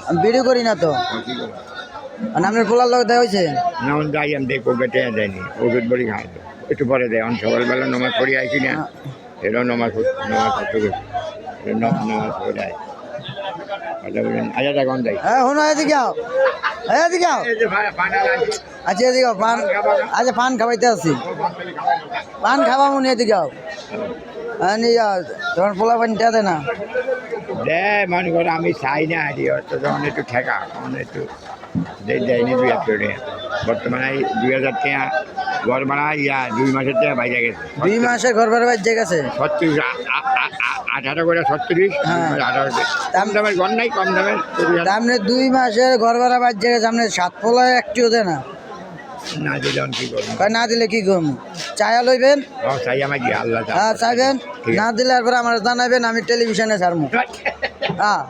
আমি ভিডিও করি না তো। আর আপনার পোলার লোক দেওয়া হয়েছে? না যাই আমি দেখো বেটে দেয়নি ওষুধ বড়ি খাই একটু পরে দেয় আমি সকালবেলা নমাজ পড়ে আইছি না এটাও নমাজ করতে গেছি নমাজ পড়ে আই আচ্ছা দেখুন যাই হ্যাঁ শোনো এদিকে আও, এদিকে আও। আচ্ছা এদিকে আও, পান আচ্ছা পান খাওয়াইতে আসছি, পান খাওয়া মনে এদিকে আও। হ্যাঁ নিয়ে যাও, তোমার পোলা পানি দেয় না। দেয় মনে করো আমি চাই না হারি তো যখন একটু ঠেকা তখন একটু দেয়নি 2,000 টাকা বর্তমানে 2,000 টাকা ঘর ভাড়া 2 মাসের টাকা বাইরে গেছে 2 মাসে ঘর ভাড়া বাজে গেছে 36 18 করে 36 18 কম দামের ঘর নাই কম দামের আপনি 2 মাসের ঘর ভাড়া বাজে গেছে, আপনি 7 পোলায় একটিও দেয় না। না দিলে আমি কি করবো না দিলে কি করবো? চায়া লইবেন? চাই আমার কি আল্লাহ হ্যাঁ চাইবেন, না দিলে এরপরে আমার জানাবেন, আমি টেলিভিশনে ছাড়বো। হ্যাঁ।